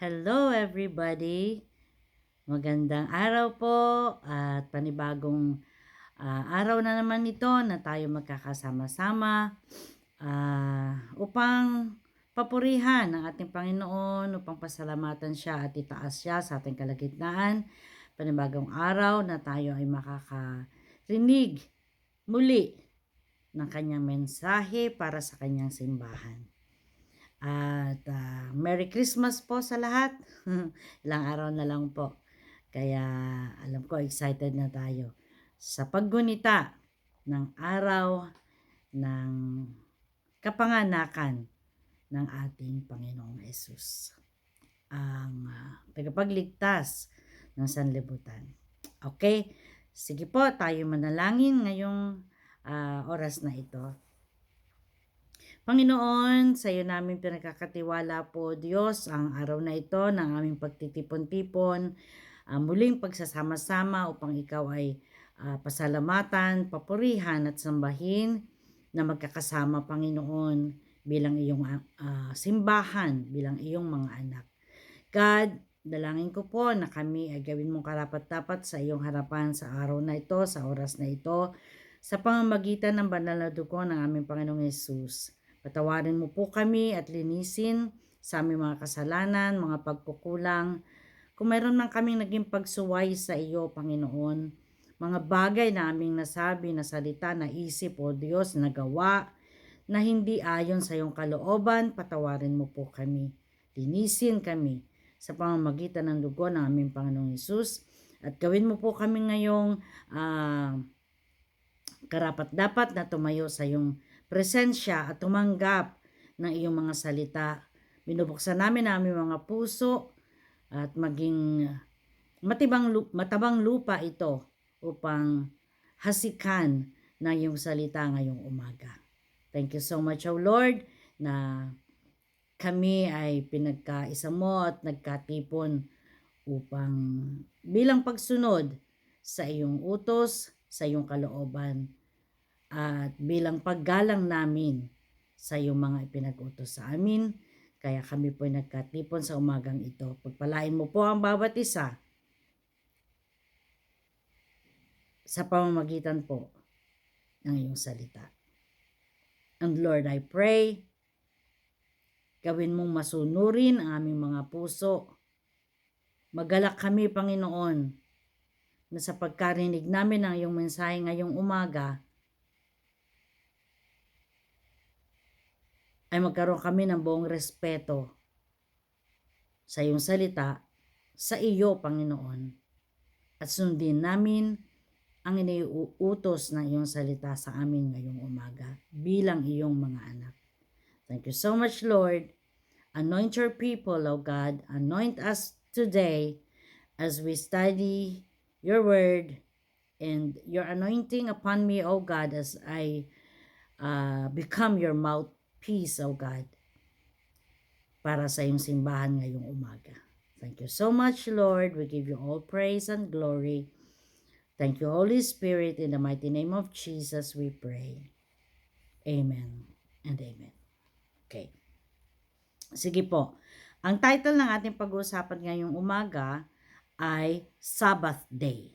Hello everybody! Magandang araw po at panibagong araw na naman ito na tayo magkakasama-sama upang papurihan ang ating Panginoon, upang pasalamatan siya at itaas siya sa ating kalagitnaan. Panibagong araw na tayo ay makakarinig muli ng kanyang mensahe para sa kanyang simbahan. At Merry Christmas po sa lahat. Ilang araw na lang po. Kaya alam ko excited na tayo sa paggunita ng araw ng kapanganakan ng ating Panginoong Hesus, ang tagapagligtas ng sanlibutan. Okay, sige po, tayo manalangin ngayong oras na ito. Panginoon, sa iyo namin pinagkakatiwala po, Diyos, ang araw na ito ng aming pagtitipon-tipon, muling pagsasama-sama upang ikaw ay pasalamatan, papurihan at sambahin na magkakasama, Panginoon, bilang iyong simbahan, bilang iyong mga anak. God, dalangin ko po na kami ay gawin mong karapat-dapat sa iyong harapan sa araw na ito, sa oras na ito, sa pamamagitan ng banal na dugo ng aming Panginoong Hesus. Patawarin mo po kami at linisin sa aming mga kasalanan, mga pagkukulang. Kung mayroon man kaming naging pagsuway sa iyo, Panginoon, mga bagay na aming nasabi, na salita, na isip, o Diyos, nagawa, na hindi ayon sa iyong kalooban, patawarin mo po kami. Linisin kami sa pamamagitan ng dugo ng aming Panginoong Hesus. At gawin mo po kami ngayong karapat-dapat na tumayo sa iyong presensya at tumanggap ng iyong mga salita. Binubuksan namin ang aming mga puso at maging matabang lupa ito upang hasikan ng iyong salita ngayong umaga. Thank you so much, O Lord, na kami ay pinagkaisa mo at nagkatipon upang bilang pagsunod sa iyong utos, sa iyong kalooban, at bilang paggalang namin sa iyong mga ipinag-utos sa amin. Kaya kami po ay nagkatipon sa umagang ito. Pagpalain mo po ang bawat isa sa pamamagitan po ng iyong salita. And Lord, I pray, gawin mong masunurin ang aming mga puso. Magalak kami, Panginoon, na sa pagkarinig namin ng iyong mensahe ngayong umaga, ay magkaroon kami ng buong respeto sa iyong salita, sa iyo, Panginoon, at sundin namin ang iniuutos ng iyong salita sa amin ngayong umaga bilang iyong mga anak. Thank you so much, Lord. Anoint your people, O God. Anoint us today as we study your word, and your anointing upon me, O God, as I become your mouthpiece, O God, para sa iyong simbahan ngayong umaga. Thank you so much, Lord. We give you all praise and glory. Thank you, Holy Spirit. In the mighty name of Jesus, we pray. Amen and amen. Okay. Sige po. Ang title ng ating pag-uusapan ngayong umaga ay Sabbath Day.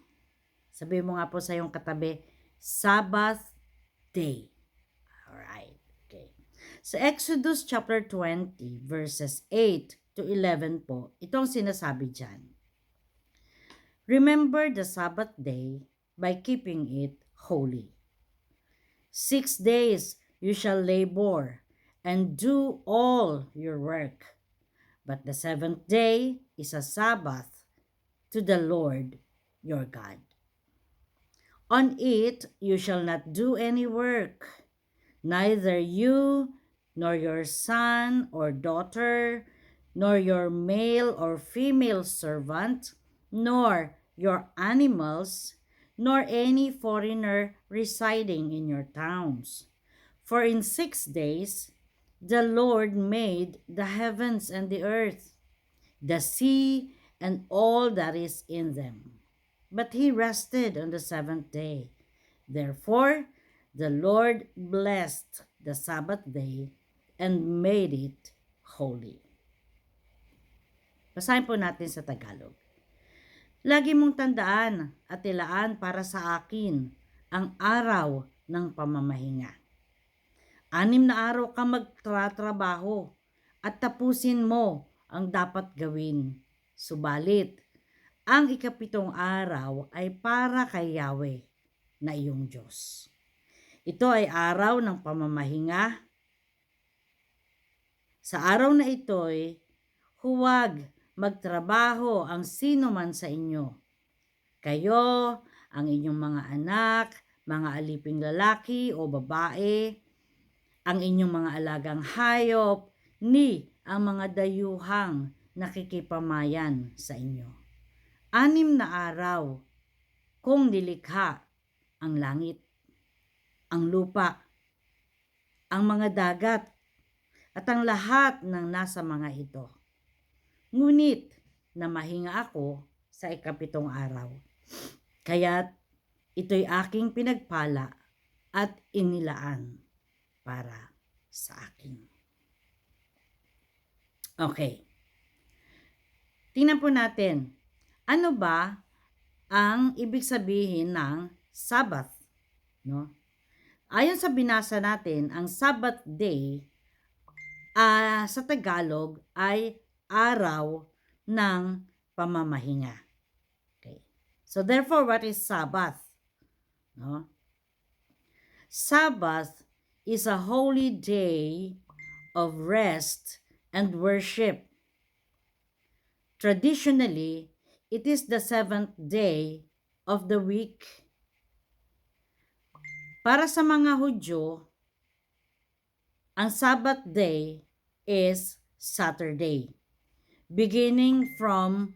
Sabi mo nga po sa iyong katabi, Sabbath Day. Alright. Okay. Sa Exodus chapter 20 verses 8 to 11 po, itong sinasabi dyan. Remember the Sabbath day by keeping it holy. 6 days you shall labor and do all your work. But the seventh day is a Sabbath to the Lord your God. On it you shall not do any work, neither you nor your son or daughter, nor your male or female servant, nor your animals, nor any foreigner residing in your towns. For in 6 days the Lord made the heavens and the earth, the sea, and all that is in them. But he rested on the seventh day. Therefore, the Lord blessed the Sabbath day and made it holy. Basahin po natin sa Tagalog. Lagi mong tandaan at ilaan para sa akin ang araw ng pamamahinga. 6 na araw ka magtratrabaho at tapusin mo ang dapat gawin. Subalit, ang 7 araw ay para kay Yahweh na iyong Diyos. Ito ay araw ng pamamahinga. Sa araw na ito'y huwag magtrabaho ang sino man sa inyo. Kayo, ang inyong mga anak, mga aliping lalaki o babae, ang inyong mga alagang hayop, ni ang mga dayuhang nakikipamayan sa inyo. 6 na araw kung nilikha ang langit, ang lupa, ang mga dagat, at ang lahat ng nasa mga ito. Ngunit namahinga ako sa 7 araw. Kaya't ito'y aking pinagpala at inilaan para sa akin. Okay. Tingnan po natin. Ano ba ang ibig sabihin ng Sabbath? No? Ayon sa binasa natin, ang Sabbath day sa Tagalog ay araw ng pamamahinga. Okay. So therefore, what is Sabbath? No? Sabbath is a holy day of rest and worship. Traditionally, it is the 7th day of the week. Para sa mga Hudyo, ang Sabbath day is Saturday. Beginning from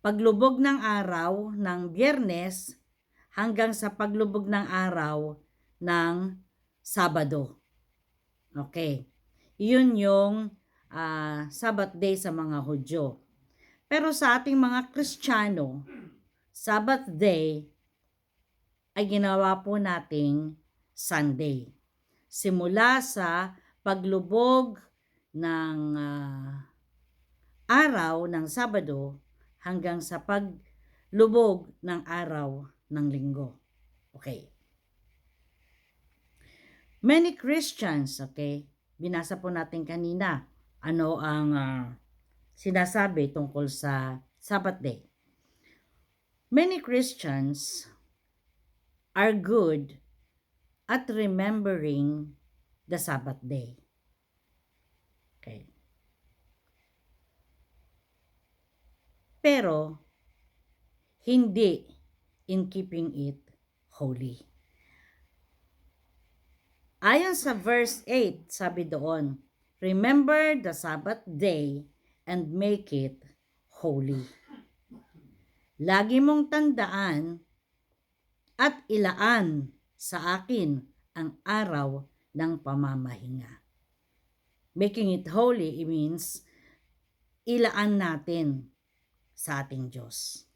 paglubog ng araw ng Biyernes hanggang sa paglubog ng araw ng Sabado. Okay. Yun yung Sabbath day sa mga Hudyo. Pero sa ating mga Kristiyano, Sabbath day ay ginawa po nating Sunday. Simula sa paglubog ng araw ng Sabado hanggang sa paglubog ng araw ng Linggo. Okay. Many Christians, okay, binasa po natin kanina, ano ang sinasabi tungkol sa Sabbath day. Many Christians are good at remembering the Sabbath day. Okay. Pero, hindi in keeping it holy. Ayon sa verse 8, sabi doon, remember the Sabbath day and make it holy. Lagi mong tandaan at ilaan sa akin ang araw ng pamamahinga. Making it holy means ilaan natin sa ating Diyos.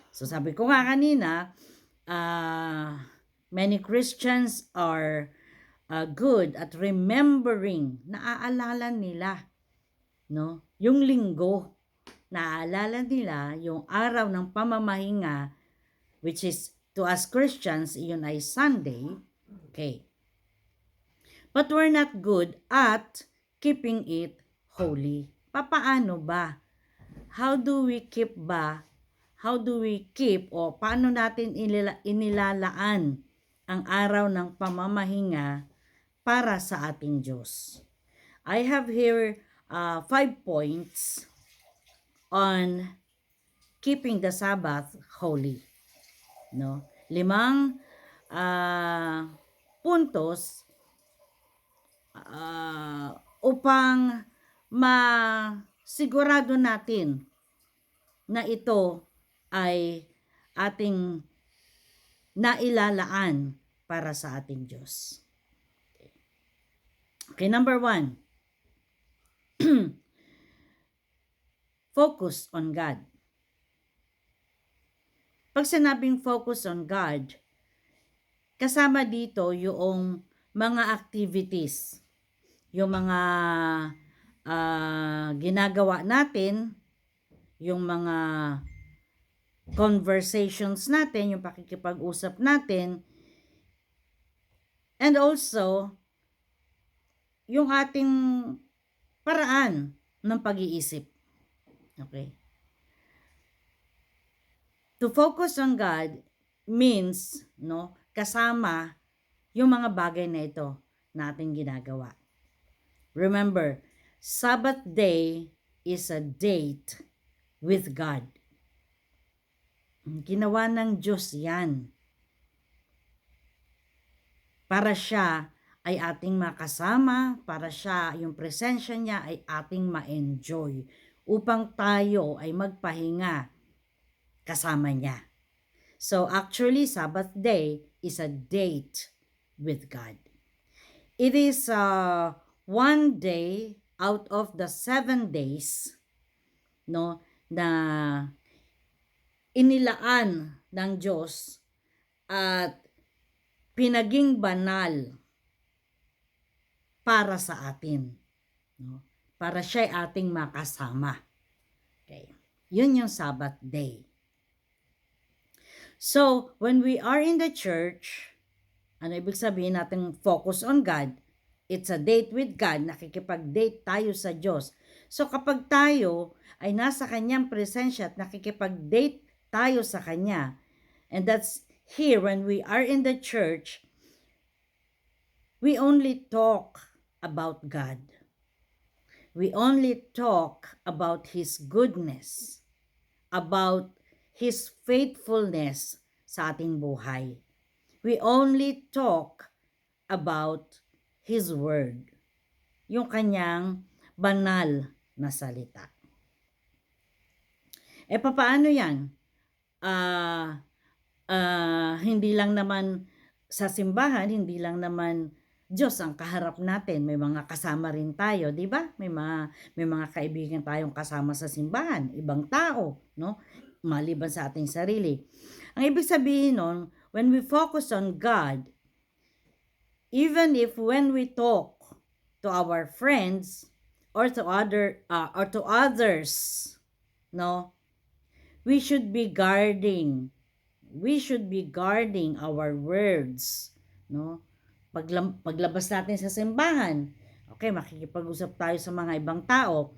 So sabi ko nga kanina, many Christians are good at remembering, naaalala nila, no? Yung linggo, naaalala nila yung araw ng pamamahinga, which is to us Christians, yun ay Sunday. Okay. But we're not good at keeping it holy. Paano ba? How do we keep o paano natin inilalaan ang araw ng pamamahinga para sa ating Diyos? I have here 5 points on keeping the Sabbath holy. No? 5 puntos upang masigurado natin na ito ay ating nailalaan para sa ating Diyos. Okay, number 1. Focus on God. Pag sinabing focus on God, kasama dito yung mga activities, yung mga ginagawa natin, yung mga conversations natin, yung pakikipag-usap natin, and also yung ating paraan ng pag-iisip. Okay? To focus on God means, no, kasama yung mga bagay na ito na ating ginagawa. Remember, Sabbath day is a date with God. Ginawa ng Diyos yan. Para siya ay ating makasama, para siya, yung presensya niya ay ating ma-enjoy upang tayo ay magpahinga kasama niya. So actually, Sabbath day is a date with God. It is one day out of the 7 days, no, na inilaan ng Diyos at pinaging banal para sa atin, no? Para siya ay ating makasama. Okay. Yun yung Sabbath day. So, when we are in the church, ano ibig sabihin natin focus on God? It's a date with God, nakikipag-date tayo sa Diyos. So, kapag tayo ay nasa Kanyang presensya at nakikipag-date tayo sa Kanya, and that's here when we are in the church, we only talk about God. We only talk about His goodness, about His faithfulness sa ating buhay. We only talk about His Word, yung kanyang banal na salita. Papaano yan? Hindi lang naman sa simbahan, hindi lang naman Diyos ang kaharap natin. May mga kasama rin tayo, di ba? May mga kaibigan tayong kasama sa simbahan, ibang tao, no? Maliban sa ating sarili. Ang ibig sabihin nun, when we focus on God, even if when we talk to our friends or to others, no, we should be guarding our words, no? Paglabas natin sa simbahan, okay, makikipag-usap tayo sa mga ibang tao.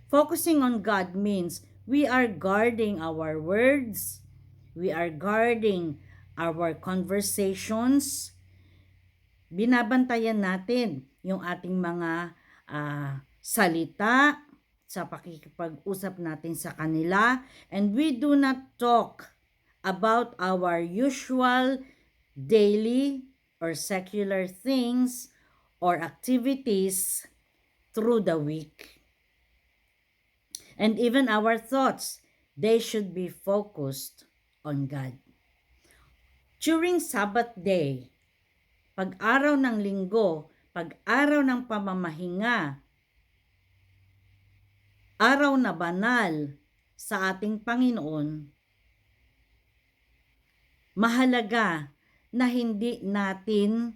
Focusing on God means we are guarding our words, we are guarding our conversations, binabantayan natin yung ating mga salita sa pakikipag-usap natin sa kanila, and we do not talk about our usual daily or secular things or activities through the week. And even our thoughts, they should be focused on God. During Sabbath day, pag-araw ng linggo, pag-araw ng pamamahinga, araw na banal sa ating Panginoon, mahalaga na hindi natin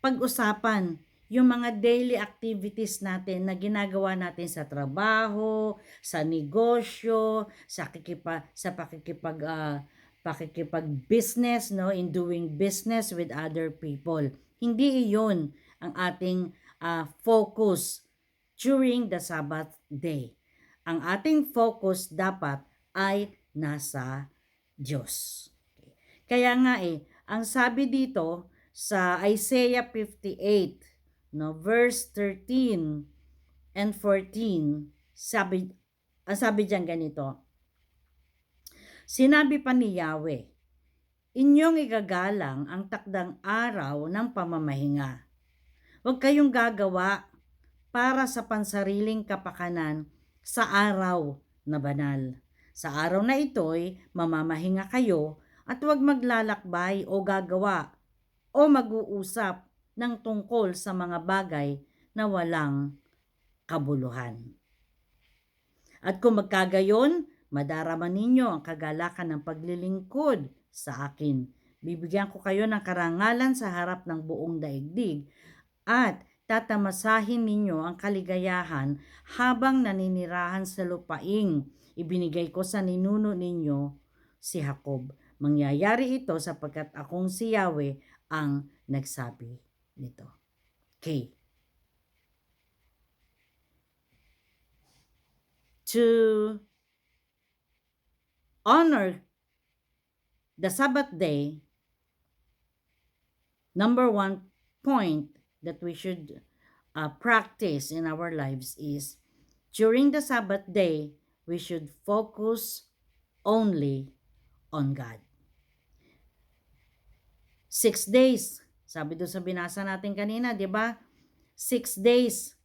pag-usapan yung mga daily activities natin na ginagawa natin sa trabaho, sa negosyo, sa pakikipag-business, no, in doing business with other people. Hindi iyon ang ating focus during the Sabbath day. Ang ating focus dapat ay nasa Diyos. Kaya nga ang sabi dito sa Isaiah 58, no, verse 13 and 14, ang sabi diyan ganito. Sinabi pa ni Yahweh, inyong igagalang ang takdang araw ng pamamahinga. Huwag kayong gagawa para sa pansariling kapakanan sa araw na banal. Sa araw na ito'y mamamahinga kayo at huwag maglalakbay o gagawa o mag-uusap ng tungkol sa mga bagay na walang kabuluhan. At kung magkagayon, madarama ninyo ang kagalakan ng paglilingkod sa akin. Bibigyan ko kayo ng karangalan sa harap ng buong daigdig at tatamasahin ninyo ang kaligayahan habang naninirahan sa lupaing ibinigay ko sa ninuno ninyo si Jacob. Mangyayari ito sapagkat akong si Yahweh ang nagsabi nito. Okay. To honor the Sabbath day, number one point that we should practice in our lives is during the Sabbath day, we should focus only on God. 6 days. Sabi doon sa binasa natin kanina, di ba? 6 days,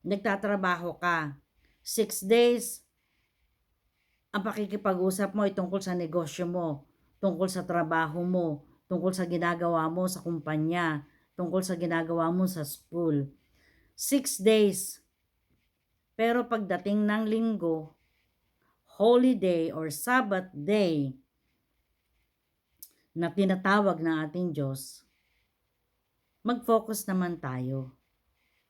nagtatrabaho ka. 6 days, ang pakikipag-usap mo ay tungkol sa negosyo mo, tungkol sa trabaho mo, tungkol sa ginagawa mo sa kumpanya, tungkol sa ginagawa mo sa school. 6 days. Pero pagdating ng linggo, holy day or Sabbath day, na tinatawag ng ating Diyos, mag-focus naman tayo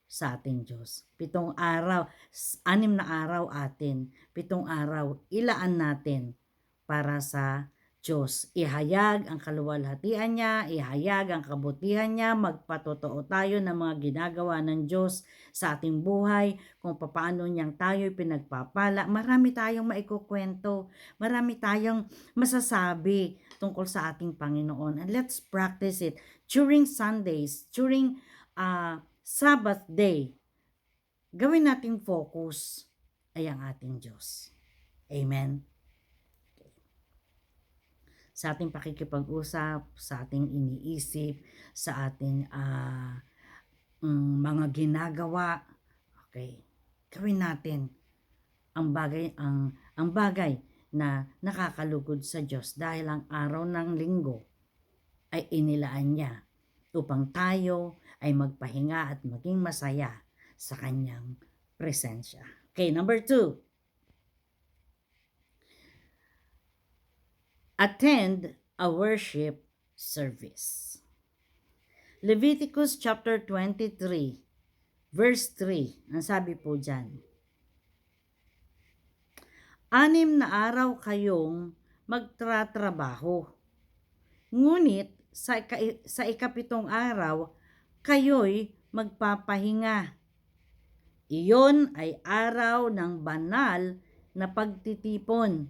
sa ating Diyos. 7 araw, 6 na araw atin, 7 araw, ilaan natin para sa Diyos. Ihayag ang kaluwalhatian niya, ihayag ang kabutihan niya, magpatotoo tayo ng mga ginagawa ng Diyos sa ating buhay, kung paano niyang tayo pinagpapala. Marami tayong maikukwento, marami tayong masasabi tungkol sa ating Panginoon. And let's practice it during Sundays, during Sabbath day. Gawin nating focus ay ang ating Diyos. Amen. Sa ating pakikipag-usap, sa ating iniisip, sa ating mga ginagawa. Okay. Gawin natin ang bagay na nakakalugod sa Diyos dahil ang araw ng linggo ay inilaan niya upang tayo ay magpahinga at maging masaya sa kanyang presensya. Okay, number 2. Attend a worship service. Leviticus chapter 23, verse 3, ang sabi po dyan, 6 na araw kayong magtratrabaho, ngunit sa 7 araw, kayo'y magpapahinga. Iyon ay araw ng banal na pagtitipon.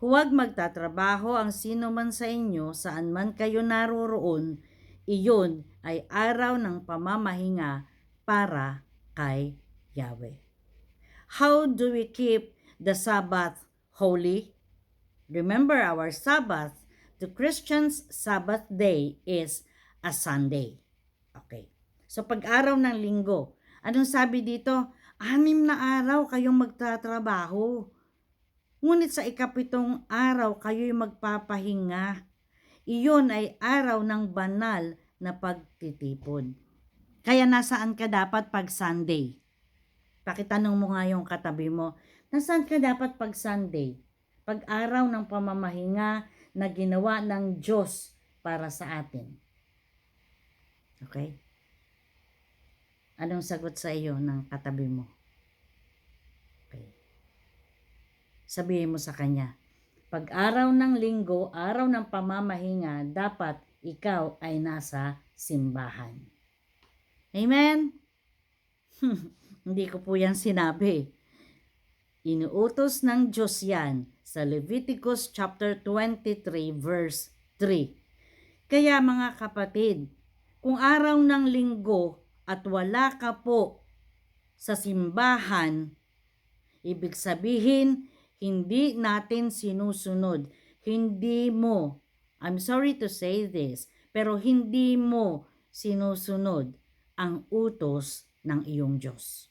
Huwag magtatrabaho ang sino man sa inyo saan man kayo naroroon. Iyon ay araw ng pamamahinga para kay Yahweh. How do we keep the Sabbath holy? Remember, our Sabbath, the Christians' Sabbath day is a Sunday. Okay. So pag araw ng linggo, anong sabi dito? 6 na araw kayong magtatrabaho. Ngunit sa 7 araw kayo'y magpapahinga. Iyon ay araw ng banal na pagtitipon. Kaya nasaan ka dapat pag Sunday? Pakitanong mo nga yung katabi mo, nasaan ka dapat pag Sunday? Pag araw ng pamamahinga na ginawa ng Diyos para sa atin. Okay? Anong sagot sa iyo ng katabi mo? Okay. Sabihin mo sa kanya, pag araw ng linggo, araw ng pamamahinga, dapat ikaw ay nasa simbahan. Amen? Hindi ko po yan sinabi. Inuutos ng Diyos yan sa Leviticus chapter 23 verse 3. Kaya mga kapatid, kung araw ng linggo at wala ka po sa simbahan, ibig sabihin, hindi natin sinusunod. Hindi mo, I'm sorry to say this, pero hindi mo sinusunod ang utos ng iyong Diyos.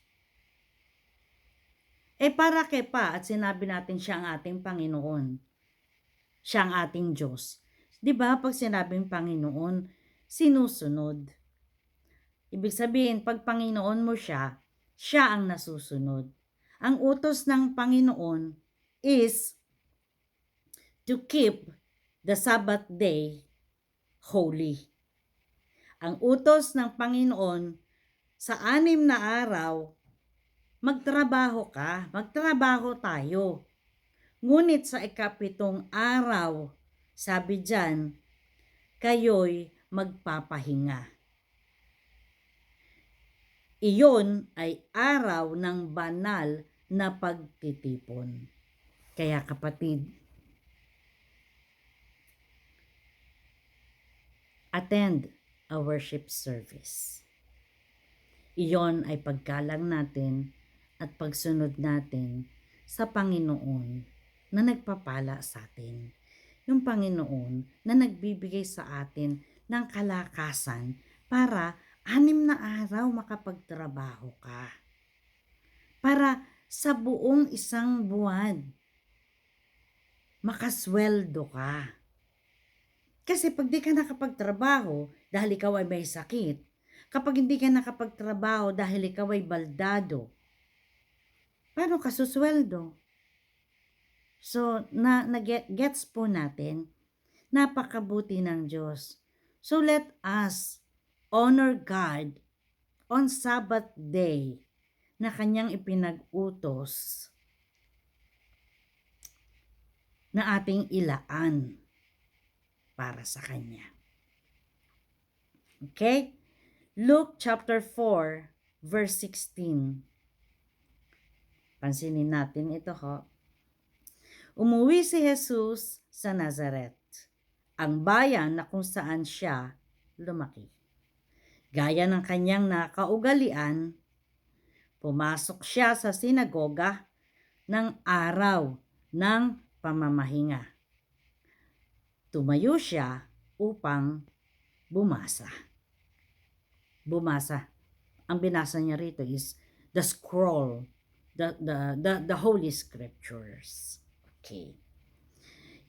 Para kay pa at sinabi natin siya ang ating Panginoon. Siya ang ating Diyos. 'Di ba pag sinabing Panginoon, sinusunod. Ibig sabihin, pag Panginoon mo siya, siya ang nasusunod. Ang utos ng Panginoon is to keep the Sabbath day holy. Ang utos ng Panginoon sa 6 na araw, magtrabaho ka, magtrabaho tayo. Ngunit sa 7 araw, sabi diyan, kayo'y magpapahinga. Iyon ay araw ng banal na pagtitipon. Kaya kapatid, attend a worship service. Iyon ay paggalang natin at pagsunod natin sa Panginoon na nagpapala sa atin. Yung Panginoon na nagbibigay sa atin ng kalakasan para 6 na araw makapagtrabaho ka. Para sa buong isang buwan, makasweldo ka. Kasi pag di ka nakapagtrabaho dahil ikaw ay may sakit, kapag hindi ka nakapagtrabaho dahil ikaw ay baldado, paano ka susweldo? So, gets po natin, napakabuti ng Diyos. So, let us honor God on Sabbath day na kanyang ipinag-utos na ating ilaan para sa kanya. Okay? Luke chapter 4, verse 16. Pansinin natin ito ho. Umuwi si Jesus sa Nazaret, ang bayan na kung saan siya lumaki. Gaya ng kanyang nakaugalian, pumasok siya sa sinagoga ng araw ng pamamahinga. Tumayo siya upang bumasa. Ang binasa niya rito is the scroll, the Holy Scriptures. Okay.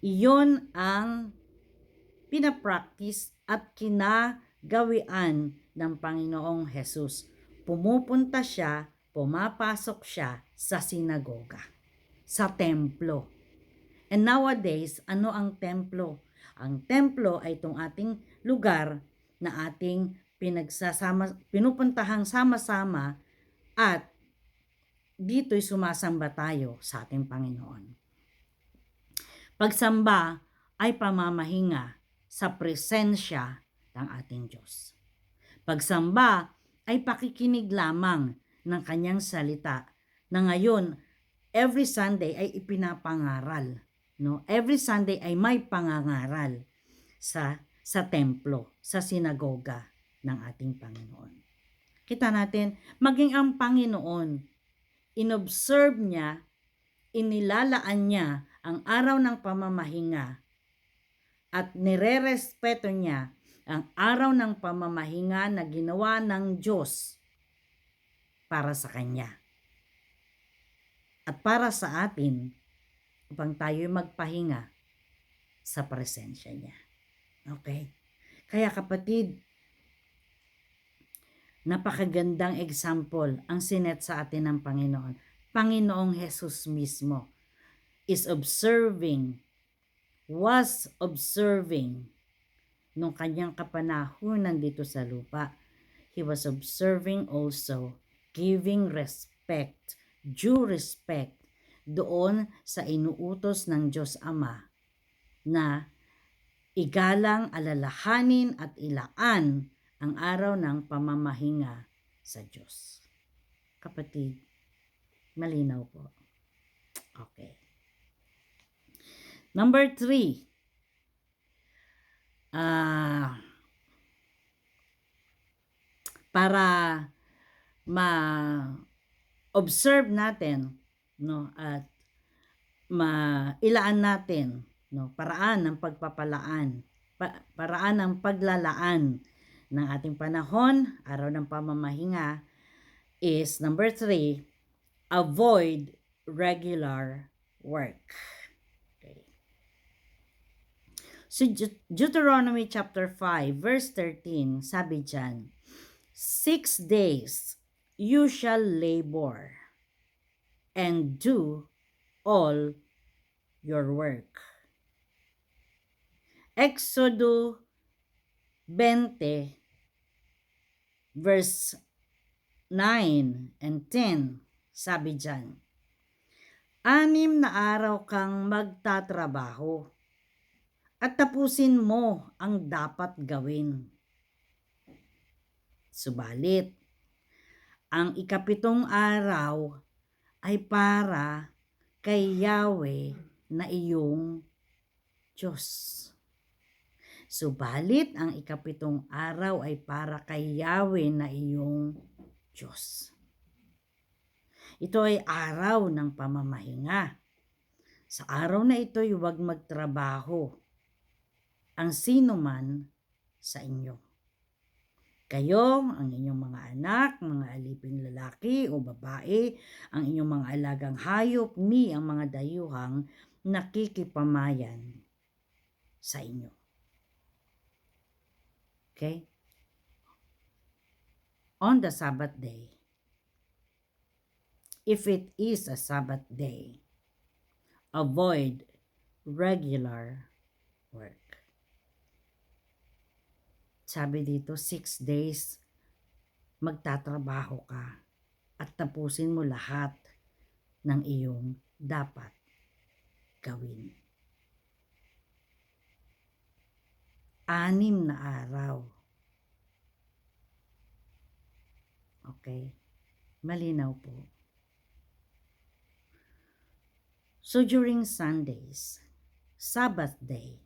Iyon ang pinapractice at kinagawian ng Panginoong Jesus. Pumupunta siya, pumapasok siya sa sinagoga, sa templo. And nowadays, ano ang templo? Ang templo ay itong ating lugar na ating pinupuntahang sama-sama at dito'y sumasamba tayo sa ating Panginoon. Pagsamba ay pamamahinga sa presensya ng ating Diyos. Pagsamba ay pakikinig lamang ng kanyang salita na ngayon, every Sunday ay ipinapangaral. No? Every Sunday ay may pangangaral sa templo, sa sinagoga ng ating Panginoon. Kita natin, maging ang Panginoon, inobserve niya, inilalaan niya ang araw ng pamamahinga at nirerespeto niya ang araw ng pamamahinga na ginawa ng Diyos para sa Kanya. At para sa atin, upang tayo'y magpahinga sa presensya niya. Okay? Kaya kapatid, napakagandang example ang sinet sa atin ng Panginoon. Panginoong Jesus mismo was observing nung kanyang kapanahunan dito sa lupa. He was observing also, giving respect, due respect doon sa inuutos ng Diyos Ama na igalang, alalahanin at ilaan ang araw ng pamamahinga sa Diyos. Kapatid, malinaw po. Okay. Number 3. Para ma-observe natin, no, at mailaan natin, no, paraan ng pagpapalaan, paraan ng paglalaan ng ating panahon, araw ng pamamahinga, is number 3, avoid regular work. Okay. So Deuteronomy chapter 5 verse 13, sabi dyan, 6 days you shall labor and do all your work. Exodo 20 verse 9 and 10, sabi dyan, 6 na araw kang magtatrabaho at tapusin mo ang dapat gawin. Subalit, ang ikapitong araw ay para kay Yahweh na iyong Diyos. Subalit, ang ikapitong araw ay para kay Yahweh na iyong Diyos. Ito ay araw ng pamamahinga. Sa araw na ito, huwag magtrabaho ang sino man sa inyo. Kayo, ang inyong mga anak, mga aliping lalaki o babae, ang inyong mga alagang hayop, ni ang mga dayuhang nakikipamayan sa inyo. Okay? On the Sabbath day, if it is a Sabbath day, avoid regular work. Sabi dito, 6 days magtatrabaho ka at tapusin mo lahat ng iyong dapat gawin. 6 na araw. Okay? Malinaw po. So during Sundays, Sabbath day,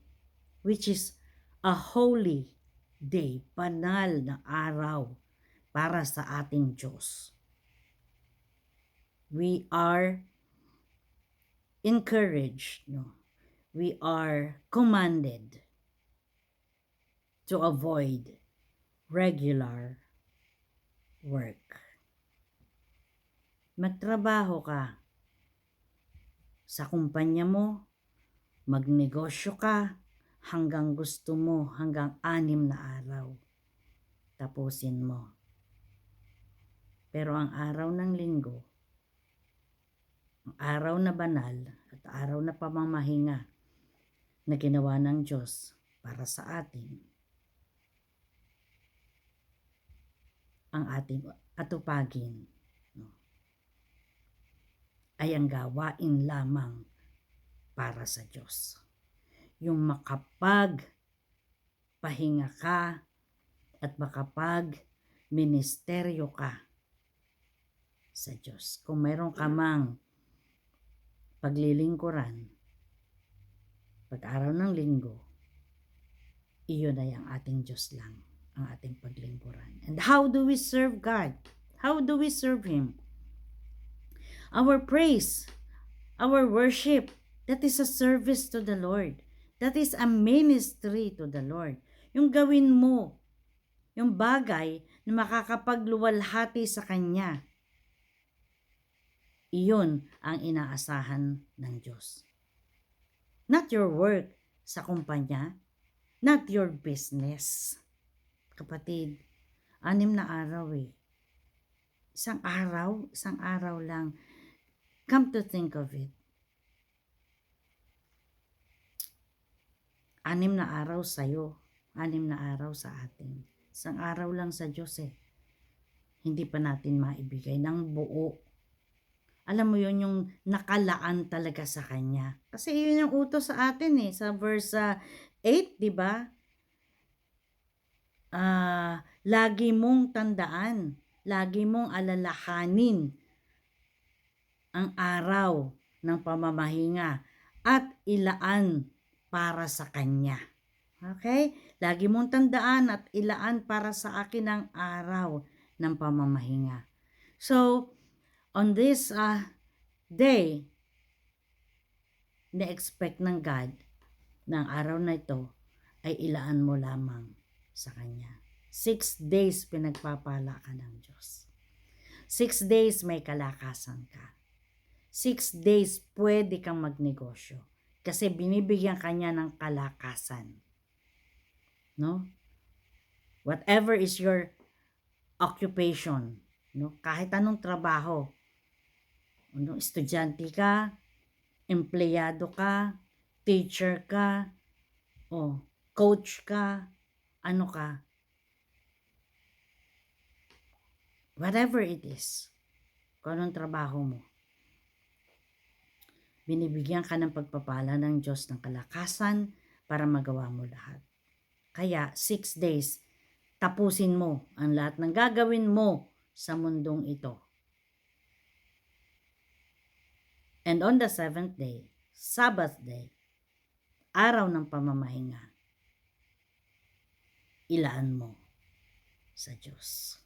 which is a holy day, banal na araw para sa ating Diyos, we are encouraged, we are commanded to avoid regular work. Magtrabaho ka sa kumpanya mo, magnegosyo ka hanggang gusto mo, hanggang 6 na araw. Tapusin mo. Pero ang araw ng linggo, ang araw na banal at araw na pamamahinga na ginawa ng Diyos para sa atin, ang ating atupagin ay ang gawain lamang para sa Diyos. Yung makapagpahinga ka at makapag-ministeryo ka sa Diyos. Kung mayroon ka mang paglilingkuran, pag-araw ng linggo, iyon ay ang ating Diyos lang, ang ating paglingkuran. And how do we serve God? How do we serve Him? Our praise, our worship, that is a service to the Lord. That is a ministry to the Lord. Yung gawin mo, yung bagay na makakapagluwalhati sa Kanya, iyon ang inaasahan ng Diyos. Not your work sa kumpanya, not your business. Kapatid, 6 na araw eh. Isang araw lang. Come to think of it. 6 na araw sa'yo, 6 na araw sa atin. Isang araw lang sa Diyos eh. Hindi pa natin maibigay ng buo. Alam mo yun, yung nakalaan talaga sa Kanya. Kasi yun yung utos sa atin eh. Sa verse 8, di ba? Lagi mong tandaan, lagi mong alalahanin ang araw ng pamamahinga at ilaan para sa Kanya. Okay? Lagi mong tandaan at ilaan para sa akin ang araw ng pamamahinga. So, on this day, na-expect ng God na ang araw na ito ay ilaan mo lamang sa Kanya. 6 days pinagpapala ka ng Diyos. 6 days may kalakasan ka. 6 days pwede kang magnegosyo kasi binibigyan Kanya ng kalakasan. No? Whatever is your occupation, no? Kahit anong trabaho, estudyante ka, empleyado ka, teacher ka, coach ka, ano ka, Whatever it is, kung anong trabaho mo, binibigyan ka ng pagpapala ng Diyos ng kalakasan para magawa mo lahat. Kaya 6 days, tapusin mo ang lahat ng gagawin mo sa mundong ito. And on the 7th day, Sabbath day, araw ng pamamahinga, ilaan mo sa Diyos.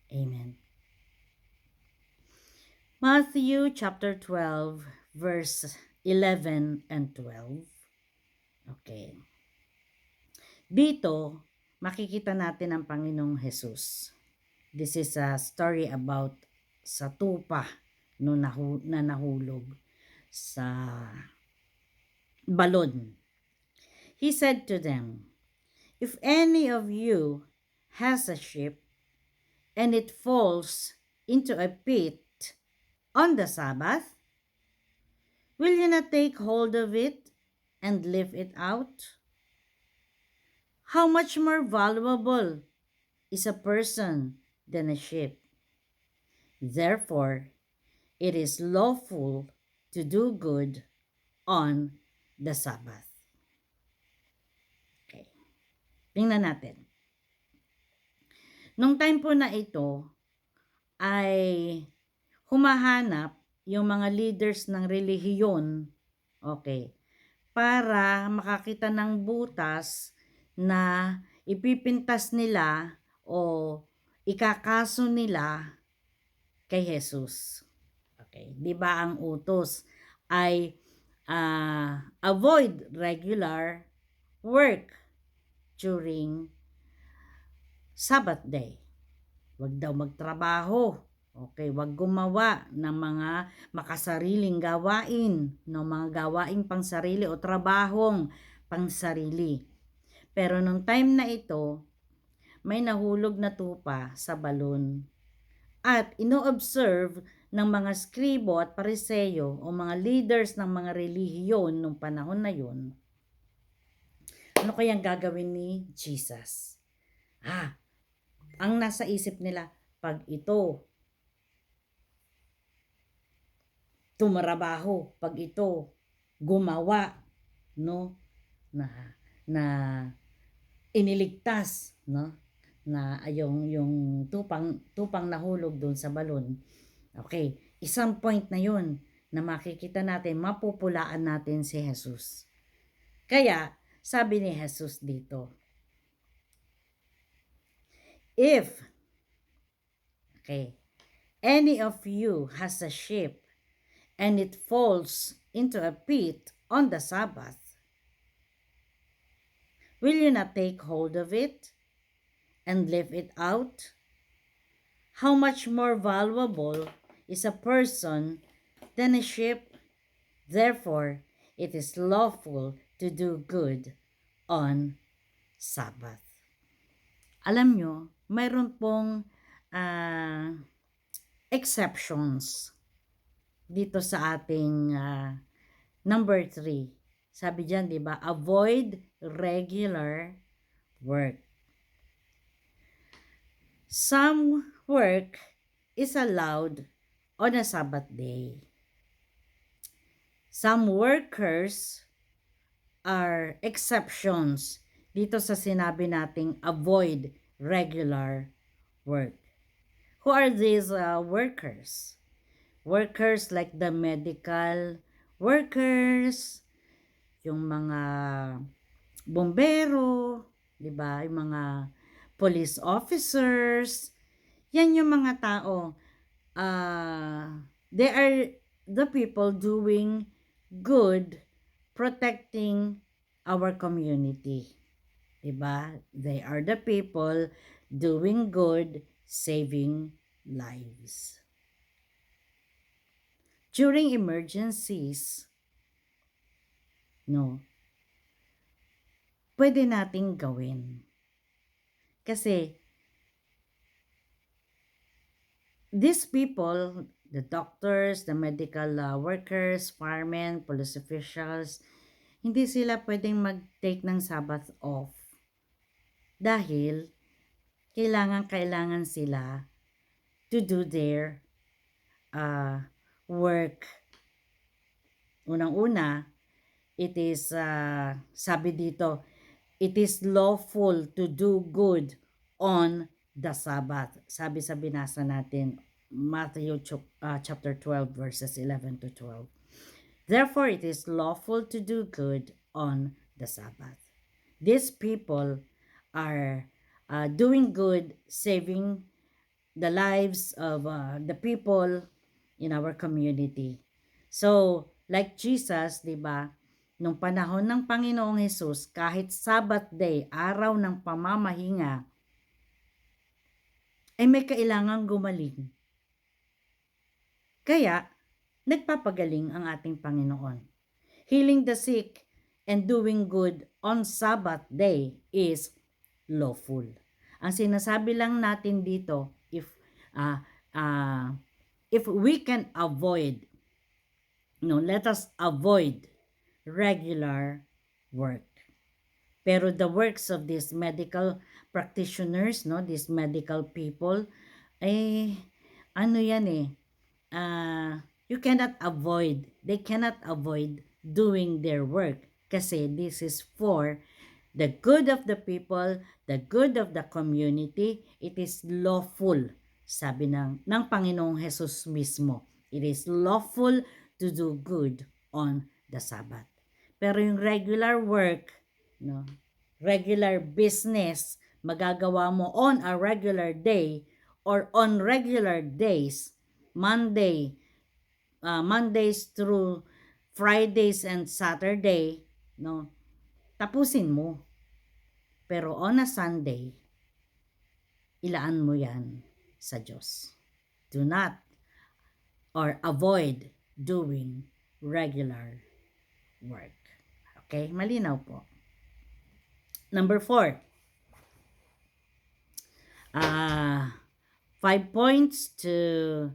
Amen. Matthew chapter 12 verse 11 and 12. Okay. Dito, makikita natin ang Panginoong Jesus. This is a story about sa tupa na nahulog sa balon. He said to them, "If any of you has a ship and it falls into a pit on the Sabbath, will you not take hold of it and lift it out? How much more valuable is a person than a ship? Therefore, it is lawful to do good on the Sabbath." Okay. Tingnan natin. Nung time po na ito ay humahanap yung mga leaders ng relihiyon, okay, para makakita ng butas na ipipintas nila o ikakaso nila kay Jesus. Okay, 'di ba ang utos ay avoid regular work during Sabbath day. Huwag daw magtrabaho. Okay, huwag gumawa ng mga makasariling gawain, ng mga gawaing pangsarili o trabahong pangsarili. Pero nung time na ito, may nahulog na tupa sa balon. At ino-observe ng mga skribo at pariseyo o mga leaders ng mga relihiyon nung panahon na yun, ano kayang gagawin ni Jesus? Ang nasa isip nila, pag ito tumarabaho, pag ito gumawa, no, na iniligtas, no, na yung tupang nahulog doon sa balon. Okay, isang point na yun na makikita natin, mapupulaan natin si Jesus. Kaya sabi ni Jesus dito, if any of you has a ship and it falls into a pit on the Sabbath, will you not take hold of it and lift it out? How much more valuable is a person than a ship? Therefore, it is lawful to do good on Sabbath. Alam nyo, mayroon pong exceptions dito sa ating number 3. Sabi diyan, 'di ba? Avoid regular work. Some work is allowed on a Sabbath day. Some workers are exceptions dito sa sinabi nating avoid regular work. Who are these workers? Workers like the medical workers, yung mga bombero, 'di ba? Yung mga police officers. Yan yung mga tao. They are the people doing good, protecting our community. 'Di ba? They are the people doing good, saving lives. During emergencies, no, pwede nating gawin. Kasi these people, the doctors, the medical workers, firemen, police officials, hindi sila pwedeng mag-take ng Sabbath off. Dahil kailangan sila to do their work. Unang-una, it is, sabi dito, it is lawful to do good on the Sabbath. Sabi sa binasa natin, Matthew chapter 12 verses 11 to 12. Therefore, it is lawful to do good on the Sabbath. These people are doing good, saving the lives of the people in our community. So, like Jesus, di ba, nung panahon ng Panginoong Hesus, kahit Sabbath day, araw ng pamamahinga, ay may kailangang gumaling. Kaya, nagpapagaling ang ating Panginoon. Healing the sick and doing good on Sabbath day is lawful. Ang sinasabi lang natin dito, if we can avoid, let us avoid regular work. Pero the works of these medical practitioners, these medical people, you cannot avoid, they cannot avoid doing their work kasi this is for the good of the people, the good of the community. It is lawful, sabi ng Panginoong Jesus mismo. It is lawful to do good on the Sabbath. Pero yung regular work, regular business, magagawa mo on a regular day or on regular days, Mondays through Fridays and Saturday, tapusin mo. Pero on a Sunday, ilaan mo yan sa Diyos. Do not or avoid doing regular work. Okay? Malinaw po. Number 4. 5 points to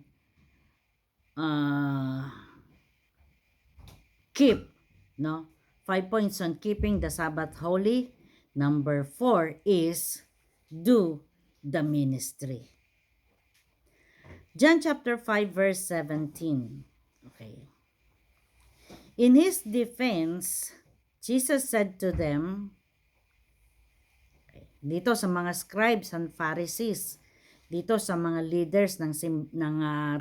keep, 5 points on keeping the Sabbath holy. Number 4 is do the ministry. John chapter 5 verse 17. Okay. In his defense, Jesus said to them, dito sa mga scribes and Pharisees, dito sa mga leaders ng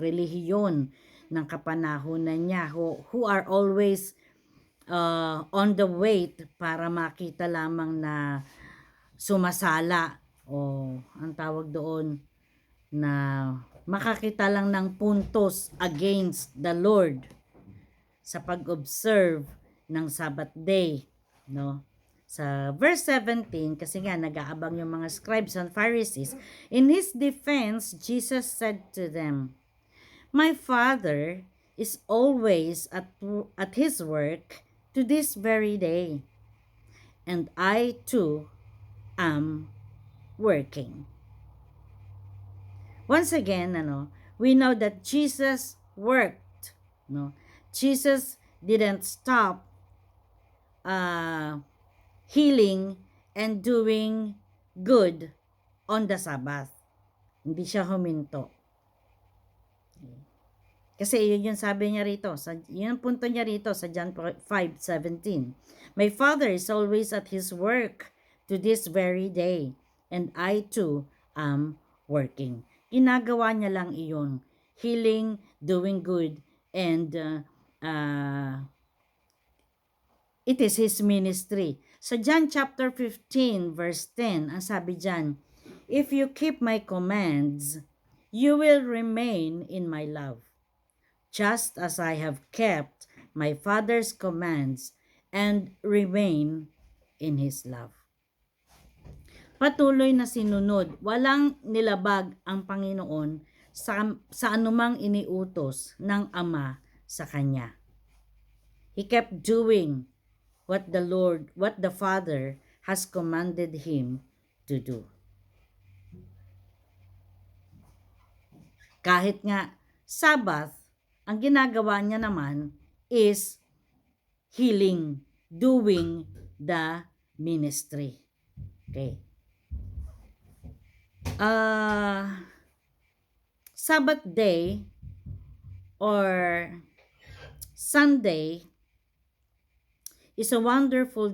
relihiyon ng kapanahunan niya who are always on the wait para makita lamang na sumasala o ang tawag doon na makakita lang ng puntos against the Lord sa pag-observe ng Sabbath day, Sa verse 17, kasi nga nag-aabang yung mga scribes and Pharisees, in his defense, Jesus said to them, "My Father is always at his work to this very day, and I too am working." Once again, we know that Jesus worked. Jesus didn't stop healing and doing good on the Sabbath. Hindi siya huminto. Kasi yun yung sabi niya rito, yun ang punto niya rito sa John 5:17. My Father is always at his work to this very day, and I too am working. Ginagawa niya lang iyon, healing, doing good, and it is his ministry. Sa John chapter 15 verse 10, ang sabi diyan, "If you keep my commands, you will remain in my love, just as I have kept my Father's commands and remain in his love." Patuloy na sinunod, walang nilabag ang Panginoon sa anumang iniutos ng Ama sa Kanya. He kept doing what the Father has commanded him to do. Kahit nga Sabbath, ang ginagawa niya naman is healing, doing the ministry. Okay. Sabbath day or Sunday is a wonderful